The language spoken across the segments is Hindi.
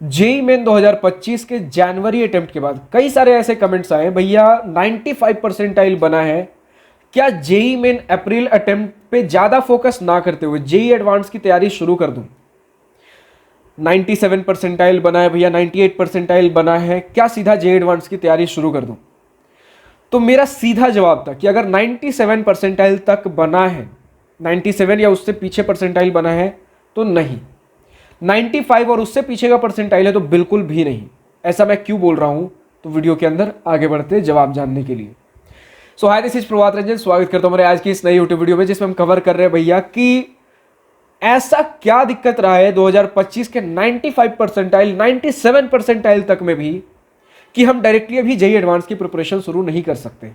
जेई मेन 2025 के जनवरी अटेम्प्ट के बाद कई सारे ऐसे कमेंट्स आए, भैया 95 परसेंटाइल बना है, क्या जेई मेन अप्रैल अटेम्प्ट पे ज्यादा फोकस ना करते हुए जेई एडवांस की तैयारी शुरू कर दूं? 97 परसेंटाइल बना है भैया, 98 परसेंटाइल बना है, क्या सीधा जेई एडवांस की तैयारी शुरू कर दूं? तो मेरा सीधा जवाब था कि अगर 97 परसेंटाइल तक बना है, 97 या उससे पीछे परसेंटाइल बना है तो नहीं, 95 और उससे पीछे का परसेंटाइल है तो बिल्कुल भी नहीं। ऐसा मैं क्यों बोल रहा हूं, तो वीडियो के अंदर आगे बढ़ते जवाब जानने के लिए। सो हाय, दिस इज प्रभात रंजन, स्वागत करता हूं हमारे आज की इस नई यूट्यूब वीडियो में, जिसमें हम कवर कर रहे हैं भैया कि ऐसा क्या दिक्कत रहा है 2025 के 95 परसेंटाइल 97 परसेंटाइल तक में भी कि हम डायरेक्टली अभी जेई एडवांस की प्रिपरेशन शुरू नहीं कर सकते।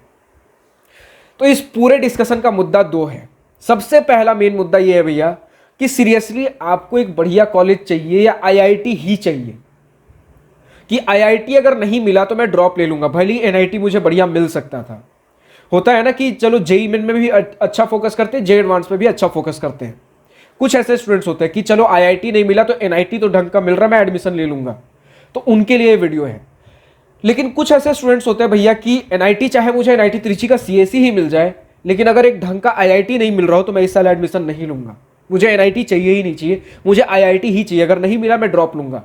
तो इस पूरे डिस्कशन का मुद्दा दो है। सबसे पहला मेन मुद्दा यह है भैया कि सीरियसली आपको एक बढ़िया कॉलेज चाहिए या आईआईटी ही चाहिए, कि आईआईटी अगर नहीं मिला तो मैं ड्रॉप ले लूंगा, भले ही एनआईटी मुझे बढ़िया मिल सकता था। होता है ना कि चलो जेई मेन में भी अच्छा फोकस करते हैं, जेई एडवांस में भी अच्छा फोकस करते हैं। कुछ ऐसे स्टूडेंट्स होते हैं कि चलो आईआईटी नहीं मिला तो एनआईटी तो ढंग का मिल रहा है, मैं एडमिशन ले लूंगा, तो उनके लिए वीडियो है। लेकिन कुछ ऐसे स्टूडेंट्स होते हैं भैया कि एनआईटी, चाहे मुझे एनआईटी त्रिची का सीएसई ही मिल जाए, लेकिन अगर एक ढंग का आईआईटी नहीं मिल रहा हो तो मैं इस साल एडमिशन नहीं लूंगा, मुझे एनआईटी चाहिए ही नहीं चाहिए, मुझे आईआईटी ही चाहिए, अगर नहीं मिला मैं ड्रॉप लूंगा।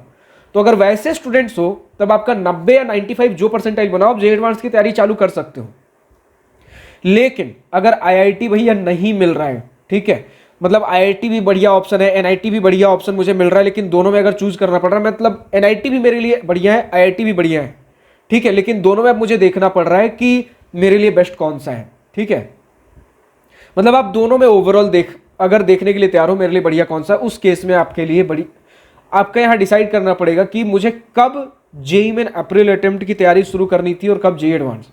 तो अगर वैसे स्टूडेंट्स हो तब आपका 90 या 95 जो परसेंटाइल बनाओ, आप जेई एडवांस की तैयारी चालू कर सकते हो। लेकिन अगर आईआईटी भैया नहीं मिल रहा है, ठीक है, मतलब आईआईटी भी बढ़िया ऑप्शन है, एनआईटी भी बढ़िया ऑप्शन मुझे मिल रहा है, लेकिन दोनों में अगर चूज करना पड़ रहा है, मतलब एनआईटी भी मेरे लिए बढ़िया है, आईआईटी भी बढ़िया है, ठीक है, लेकिन दोनों में अब मुझे देखना पड़ रहा है कि मेरे लिए बेस्ट कौन सा है। ठीक है, मतलब आप दोनों में ओवरऑल अगर देखने के लिए तैयार हो मेरे लिए बढ़िया कौन सा, उस केस में आपके लिए आपका यहां डिसाइड करना पड़ेगा कि मुझे कब जेई मेन अप्रैल अटेम्प्ट की तैयारी शुरू करनी थी और कब जेई एडवांस।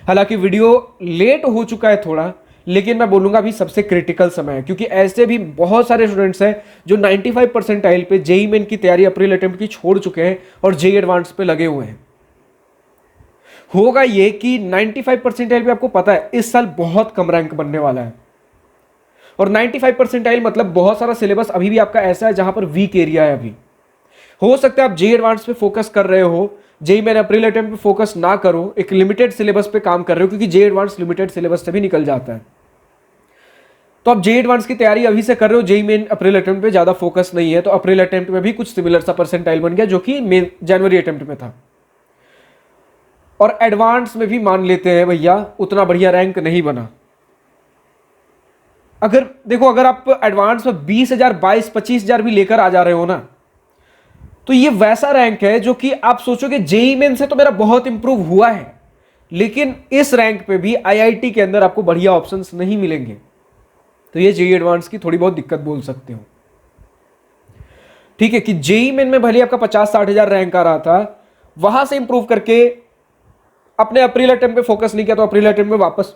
हालांकि वीडियो लेट हो चुका है थोड़ा, लेकिन मैं बोलूंगा अभी सबसे क्रिटिकल समय है, क्योंकि ऐसे भी बहुत सारे स्टूडेंट्स हैं जो 95 परसेंटाइल पे जेई मेन की तैयारी अप्रैल अटेम्प्ट की छोड़ चुके हैं और जेई एडवांस पे लगे हुए हैं। होगा ये कि 95 परसेंटाइल पे आपको पता है इस साल बहुत कम रैंक बनने वाला है, और 95 परसेंटाइल मतलब बहुत सारा सिलेबस अभी भी आपका ऐसा है जहां पर वीक एरिया है। अभी हो सकता है आप जेई एडवांस पे फोकस कर रहे हो, जेई मेन अप्रैल अटेम्प्ट पे फोकस ना करो, एक लिमिटेड सिलेबस पे काम कर रहे हो, क्योंकि जेई एडवांस लिमिटेड सिलेबस से भी निकल जाता है। तो आप जेई एडवांस की तैयारी अभी से कर रहे हो, जेई मेन अप्रैल अटेम्प्ट पे ज्यादा फोकस नहीं है, तो अप्रैल अटेम्प्ट में भी कुछ सिमिलर सा परसेंटाइल बन गया जो कि मेन जनवरी अटेम्प्ट में था। और एडवांस में भी मान लेते हैं भैया उतना बढ़िया रैंक नहीं बना। अगर देखो, अगर आप एडवांस में 20,000 22-25,000 भी लेकर आ जा रहे हो ना, तो ये वैसा रैंक है जो कि आप सोचोगे जेई मेन से तो मेरा बहुत इंप्रूव हुआ है, लेकिन इस रैंक पे भी आईआईटी के अंदर आपको बढ़िया ऑप्शंस नहीं मिलेंगे। तो ये जेई एडवांस की थोड़ी बहुत दिक्कत बोल सकते हो। ठीक है, कि जेई मेन में भले आपका 50-60,000 रैंक आ रहा था, वहां से इंप्रूव करके अपने अप्रैल अटेम्प्ट पे फोकस नहीं किया तो अप्रैल अटेम्प्ट में वापस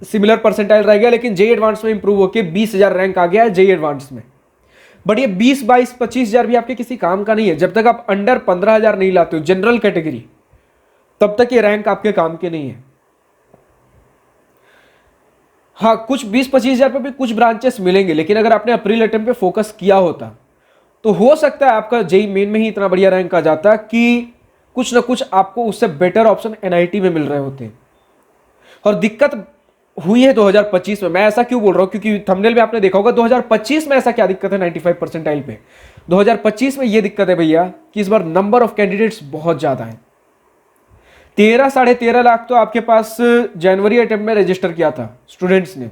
सिमिलर परसेंटाइल रह गया, लेकिन जेई एडवांस में इंप्रूव होकर 20,000 रैंक आ गया है जेई एडवांस में। बट ये 20-22-25,000 भी आपके किसी काम का नहीं है जब तक आप अंडर 15,000 नहीं लाते हो जनरल कैटेगरी, तब तक ये रैंक आपके काम के नहीं है। हाँ, कुछ 20-25,000 पे भी कुछ ब्रांचेस मिलेंगे, लेकिन अगर आपने अप्रैल अटेम्प्ट पे फोकस किया होता तो हो सकता है आपका जेई मेन में ही इतना बढ़िया रैंक आ जाता कि कुछ ना कुछ आपको उससे बेटर ऑप्शन एनआईटी में मिल रहे होते। और दिक्कत हुई है 2025 में। मैं ऐसा क्यों बोल रहा हूं, क्योंकि थंबनेल में आपने देखा होगा 2025 में ऐसा क्या दिक्कत है 95 परसेंटाइल पे। 2025 में यह दिक्कत है भैया कि इस बार नंबर ऑफ कैंडिडेट्स बहुत ज्यादा है। 13-13.5 लाख तो आपके पास जनवरी अटेम्प्ट में रजिस्टर किया था स्टूडेंट्स ने,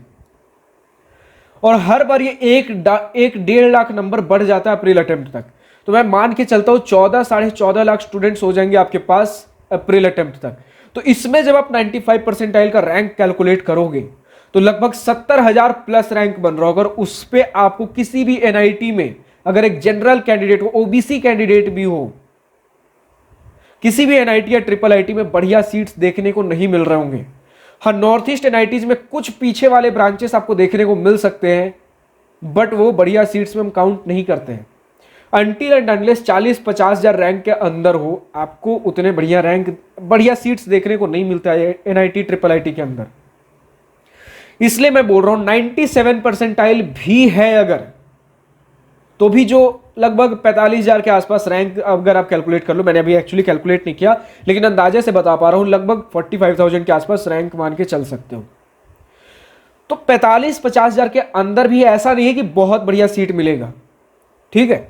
और हर बार ये 1-1.5 लाख नंबर बढ़ जाता है अप्रैल अटेम्प्ट तक। तो मैं मान के चलता हूं 14-14.5 लाख स्टूडेंट्स हो जाएंगे आपके पास अप्रैल अटेम्प्ट तक। तो इसमें जब आप 95 परसेंटाइल का रैंक कैलकुलेट करोगे तो लगभग 70,000 प्लस रैंक बन रहा होगा। और उस पे आपको किसी भी एनआईटी में अगर एक जनरल कैंडिडेट हो, ओबीसी कैंडिडेट भी हो, किसी भी एनआईटी या ट्रिपल आईटी में बढ़िया सीट्स देखने को नहीं मिल रहे होंगे। हाँ, नॉर्थ ईस्ट एनआईटीज में कुछ पीछे वाले ब्रांचेस आपको देखने को मिल सकते हैं, बट वो बढ़िया सीट्स में हम काउंट नहीं करते हैं। अनटिल एंड अनलेस 40-50,000 रैंक के अंदर हो, आपको उतने बढ़िया रैंक, बढ़िया सीट्स देखने को नहीं मिलता है एनआईटी ट्रिपल आईटी के अंदर। इसलिए मैं बोल रहा हूं 97 परसेंटाइल भी है अगर, तो भी जो लगभग 45,000 के आसपास रैंक अगर आप कैलकुलेट कर लो, मैंने अभी एक्चुअली कैलकुलेट नहीं किया लेकिन अंदाजे से बता पा रहा हूं, लगभग 45,000 के आसपास रैंक मान के चल सकते हो। तो 45-50,000 के अंदर भी ऐसा नहीं है कि बहुत बढ़िया सीट मिलेगा, ठीक है।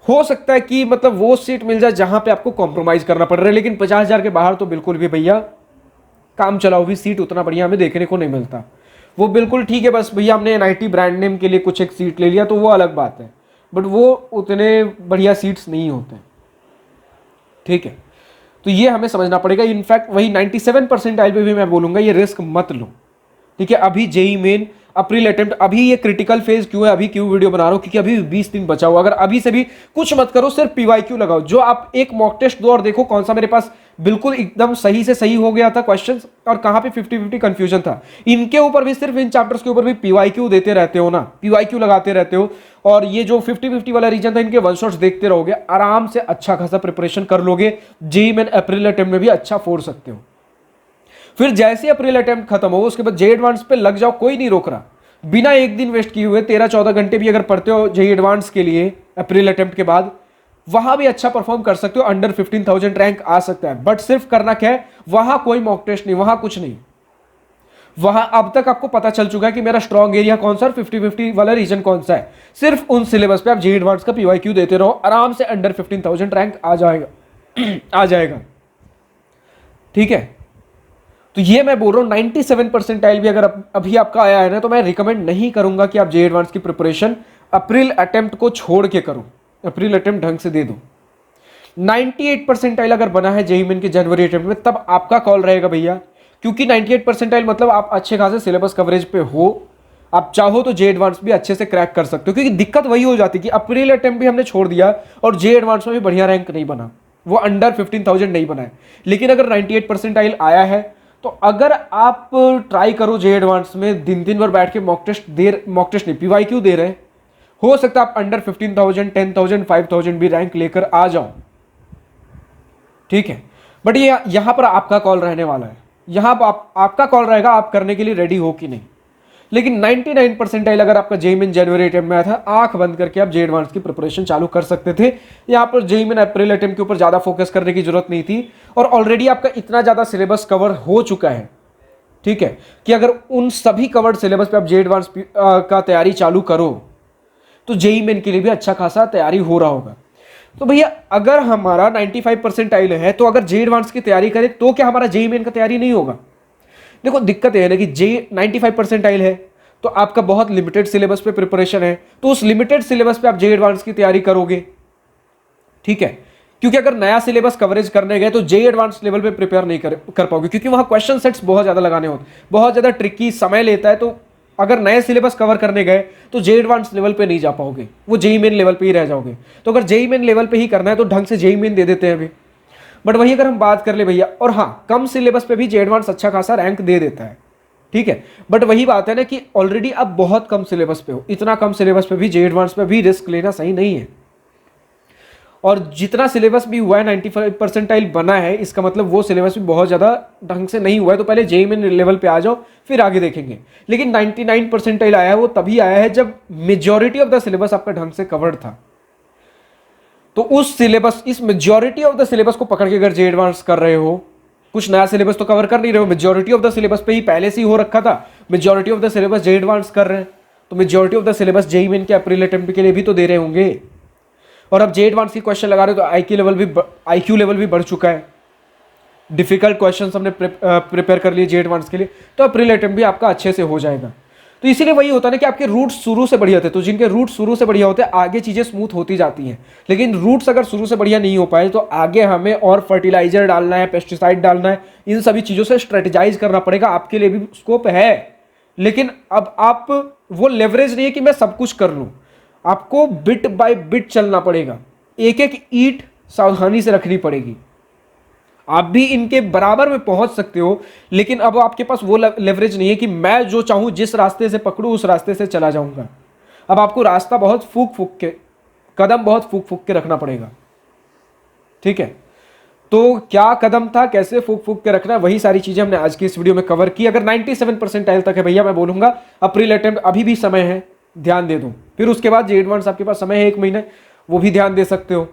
हो सकता है कि मतलब वो सीट मिल जाए जहां पे आपको कॉम्प्रोमाइज करना पड़ रहा है, लेकिन 50,000 के बाहर तो बिल्कुल भी भैया काम चलाओ भी सीट उतना बढ़िया हमें देखने को नहीं मिलता। वो बिल्कुल ठीक है, बस भैया हमने एनआईटी ब्रांड नेम के लिए कुछ एक सीट ले लिया तो वो अलग बात है, बट वो उतने बढ़िया सीट्स नहीं होते, ठीक है। तो ये हमें समझना पड़ेगा। इनफैक्ट वही 97 परसेंटाइल पे भी मैं बोलूंगा ये रिस्क मत लो, ठीक है। अभी जेई मेन अप्रैल अटेम्प्ट, अभी ये क्रिटिकल फेज क्यों है, अभी क्यों वीडियो बना रहा हूं, क्योंकि अभी 20 दिन बचा हुआ। अगर अभी से भी कुछ मत करो, सिर्फ पीवाईक्यू लगाओ, जो आप एक मॉक टेस्ट दो और देखो कौन सा मेरे पास बिल्कुल एकदम सही से सही हो गया था क्वेश्चन और कहां पे 50-50 कंफ्यूजन था। इनके ऊपर भी, सिर्फ इन चैप्टर्स के ऊपर भी पीवाईक्यू देते रहते हो ना, पीवाईक्यू लगाते रहते हो, और ये जो 50-50 वाला रीजन था इनके वन शॉट्स देखते रहोगे, आराम से अच्छा खासा प्रिपरेशन कर लोगे, जेई मेन अप्रैल अटेम्प्ट में भी अच्छा फोड़ सकते हो। फिर जैसे अप्रैल अटेम्प्ट खत्म हो उसके बाद जेई एडवांस पे लग जाओ, कोई नहीं रोक रहा। बिना एक दिन वेस्ट किए हुए 13-14 घंटे भी अगर पढ़ते हो जेई एडवांस के लिए अप्रैल अटेम्प्ट के बाद, वहां भी अच्छा परफॉर्म कर सकते हो, अंडर 15,000 रैंक आ सकता है। बट सिर्फ करना क्या है, वहां कोई मॉक टेस्ट नहीं, वहां कुछ नहीं, वहां अब तक आपको पता चल चुका है कि मेरा स्ट्रॉन्ग एरिया कौन सा और 50-50 वाला रीजन कौन सा है। सिर्फ उन सिलेबस पे आप जेई एडवांस का पीवाईक्यू देते रहो, आराम से अंडर 15,000 रैंक आ जाएगा आ जाएगा, ठीक है। तो ये मैं बोल रहा हूं 97 परसेंटाइल भी अगर अभी आपका आया है ना, तो मैं रिकमेंड नहीं करूंगा कि आप जेई एडवांस की प्रिपरेशन अप्रैल अटेम्प्ट को छोड़ के करो, अप्रैल अटेम्प्ट ढंग से दे दो। 98 परसेंटाइल अगर बना है जेई मेन के जनवरी अटेम्प्ट में, तब आपका कॉल रहेगा भैया, क्योंकि 98 परसेंटाइल मतलब आप अच्छे खासे सिलेबस कवरेज पे हो, आप चाहो तो जेई एडवांस भी अच्छे से क्रैक कर सकते हो। क्योंकि दिक्कत वही हो जाती है कि अप्रैल अटेम्प्ट भी हमने छोड़ दिया और जेई एडवांस में भी बढ़िया रैंक नहीं बना, वो अंडर 15,000 नहीं बना है। लेकिन अगर 98 परसेंटाइल आया है तो अगर आप ट्राई करो जेई एडवांस में, दिन दिन भर बैठ के मॉक टेस्ट नहीं पीवाईक्यू दे रहे, हो सकता है आप अंडर 15,000, 10,000, 5,000 भी रैंक लेकर आ जाओ, ठीक है। बट ये यहां पर आपका कॉल रहने वाला है, यहां पर आपका कॉल रहेगा आप करने के लिए रेडी हो कि नहीं। लेकिन 99 परसेंटाइल अगर आपका जेई मेन जनवरी अटेम्प्ट में आया था, आंख बंद करके आप जेई एडवांस की प्रिपरेशन चालू कर सकते थे। यहां पर जेई मेन अप्रैल अटेम्प्ट के ऊपर ज्यादा फोकस करने की जरूरत नहीं थी, और ऑलरेडी आपका इतना ज्यादा सिलेबस कवर हो चुका है, ठीक है, कि अगर उन सभी कवर्ड सिलेबस पे आप जेई एडवांस का तैयारी चालू करो तो जेई मेन के लिए भी अच्छा खासा तैयारी हो रहा होगा। तो भैया अगर हमारा 95 परसेंटाइल है तो अगर जेई एडवांस की तैयारी करें तो क्या हमारा जेई मेन का तैयारी नहीं होगा? देखो दिक्कत यह है ना कि जे 95 परसेंटाइल है तो आपका बहुत लिमिटेड सिलेबस पे प्रिपरेशन है, तो उस लिमिटेड सिलेबस पे आप जेई एडवांस की तैयारी करोगे, ठीक है। क्योंकि अगर नया सिलेबस कवरेज करने गए तो जेई एडवांस लेवल पे प्रिपेयर नहीं कर पाओगे, क्योंकि वहां क्वेश्चन सेट्स बहुत ज्यादा लगाने होते, बहुत ज्यादा ट्रिकी समय लेता है। तो अगर नए सिलेबस कवर करने गए तो जेई एडवांस लेवल पे नहीं जा पाओगे, वो जेई मेन लेवल पे ही रह जाओगे। तो अगर जेई मेन लेवल पे ही करना है तो ढंग से जेई मेन दे देते हैं अभी। बट वही अगर हम बात कर ले भैया, और हाँ कम सिलेबस पे भी जेई एडवांस अच्छा खासा रैंक दे देता है, ठीक है। बट वही बात है ना कि ऑलरेडी अब बहुत कम सिलेबस पे हो, इतना कम सिलेबस पे भी जेई एडवांस पे भी रिस्क लेना सही नहीं है। और जितना सिलेबस भी हुआ है 95 परसेंटाइल बना है, इसका मतलब वो सिलेबस भी बहुत ज़्यादा ढंग से नहीं हुआ है। तो पहले जेई मेन लेवल पे आ जाओ, फिर आगे देखेंगे। लेकिन 99 परसेंटाइल आया है वो तभी आया है जब मेजॉरिटी ऑफ द सिलेबस आपका ढंग से कवर्ड था। तो उस सिलेबस, इस मेजॉरिटी ऑफ द सिलेबस को पकड़ के अगर जेई एडवांस कर रहे हो, कुछ नया सिलेबस तो कवर कर नहीं रहे हो, मेजॉरिटी ऑफ द सिलेबस पे ही पहले से ही हो रखा था, majority of the syllabus JEE advance कर रहे हैं, तो majority of the syllabus JEE Main के अप्रैल अटेम्प्ट के लिए भी तो दे रहे होंगे। और अब जेई एडवांस की क्वेश्चन लगा रहे हो तो आईक्यू लेवल भी बढ़ चुका है, डिफिकल्ट क्वेश्चन हमने प्रिपेयर कर लिए जेई एडवांस के लिए, तो अप्रैल अटेम्प्ट भी आपका अच्छे से हो जाएगा। तो इसीलिए वही होता है ना कि आपके रूट्स शुरू से बढ़िया थे, तो जिनके रूट्स शुरू से बढ़िया होते हैं आगे चीजें स्मूथ होती जाती हैं। लेकिन रूट्स अगर शुरू से बढ़िया नहीं हो पाए तो आगे हमें और फर्टिलाइजर डालना है, पेस्टिसाइड डालना है, इन सभी चीजों से स्ट्रेटेजाइज करना पड़ेगा। आपके लिए भी स्कोप है, लेकिन अब आप वो लेवरेज नहीं है कि मैं सब कुछ कर लूं, आपको बिट बाय बिट चलना पड़ेगा, एक एक ईंट सावधानी से रखनी पड़ेगी। आप भी इनके बराबर में पहुंच सकते हो, लेकिन अब आपके पास वो लेवरेज नहीं है कि मैं जो चाहूं जिस रास्ते से पकड़ूं उस रास्ते से चला जाऊंगा। अब आपको रास्ता बहुत फूक फूक के, कदम बहुत फूक फूक के रखना पड़ेगा, ठीक है। तो क्या कदम था, कैसे फूक फूक के रखना, वही सारी चीजें हमने आज की इस वीडियो में कवर की। अगर 97 परसेंटाइल तक है भैया, मैं बोलूंगा अप्रैल अटेम्प्ट अभी भी समय है, ध्यान दे दूं। फिर उसके बाद जेई एडवांस आपके पास समय है 1 महीने, वो भी ध्यान दे सकते हो।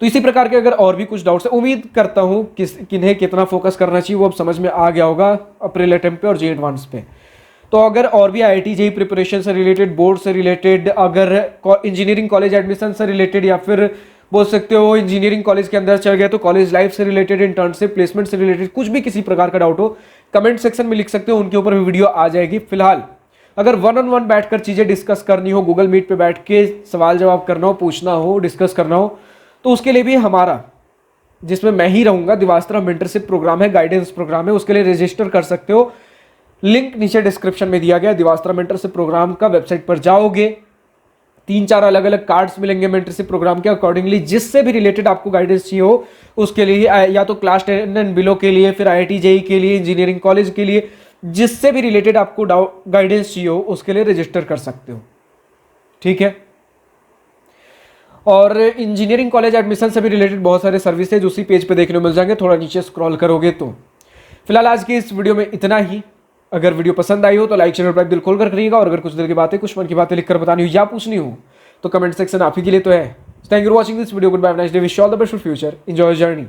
तो इसी प्रकार के अगर और भी कुछ डाउट्स है, उम्मीद करता हूँ किन्हें कितना फोकस करना चाहिए वो अब समझ में आ गया होगा अप्रैल अटेम्प्ट पे और जे एडवांस पे। तो अगर और भी IIT जेईई प्रिपरेशन से रिलेटेड, बोर्ड से रिलेटेड, अगर इंजीनियरिंग कॉलेज एडमिशन से रिलेटेड, या फिर बोल सकते हो इंजीनियरिंग कॉलेज के अंदर चल गए तो कॉलेज लाइफ से रिलेटेड, इंटर्नशिप, प्लेसमेंट से रिलेटेड, कुछ भी किसी प्रकार का डाउट हो कमेंट सेक्शन में लिख सकते हो, उनके ऊपर भी वीडियो आ जाएगी। फिलहाल अगर 1-on-1 बैठकर चीजें डिस्कस करनी हो, गूगल मीट पे बैठ के सवाल जवाब करना हो, पूछना हो, डिस्कस करना हो, तो उसके लिए भी हमारा, जिसमें मैं ही रहूंगा, दिवास्त्रा मेंटरशिप प्रोग्राम है, गाइडेंस प्रोग्राम है, उसके लिए रजिस्टर कर सकते हो। लिंक नीचे डिस्क्रिप्शन में दिया गया। दिवास्त्रा मेंटरशिप प्रोग्राम का वेबसाइट पर जाओगे, 3-4 अलग अलग कार्ड्स मिलेंगे मेंटरशिप प्रोग्राम के अकॉर्डिंगली, जिससे भी रिलेटेड आपको गाइडेंस चाहिए हो उसके लिए, या तो क्लास 10 एंड बिलो के लिए, फिर IIT जेईई के लिए, इंजीनियरिंग कॉलेज के लिए, जिससे भी रिलेटेड आपको गाइडेंस चाहिए हो उसके लिए रजिस्टर कर सकते हो। ठीक है। और इंजीनियरिंग कॉलेज एडमिशन से भी रिलेटेड बहुत सारे सर्विसेज उसी पेज पे देखने को मिल जाएंगे, थोड़ा नीचे स्क्रॉल करोगे तो। फिलहाल आज की इस वीडियो में इतना ही। अगर वीडियो पसंद आई हो तो लाइक, शेयर और दिल खोल कर करिएगा, और अगर कुछ दिल की बातें, कुछ मन की बातें लिखकर बतानी हो या पूछनी हो तो कमेंट सेक्शन आप ही के लिए तो है। Thank you for watching this video. Goodbye, nice day, wish all the best for future, enjoy journey.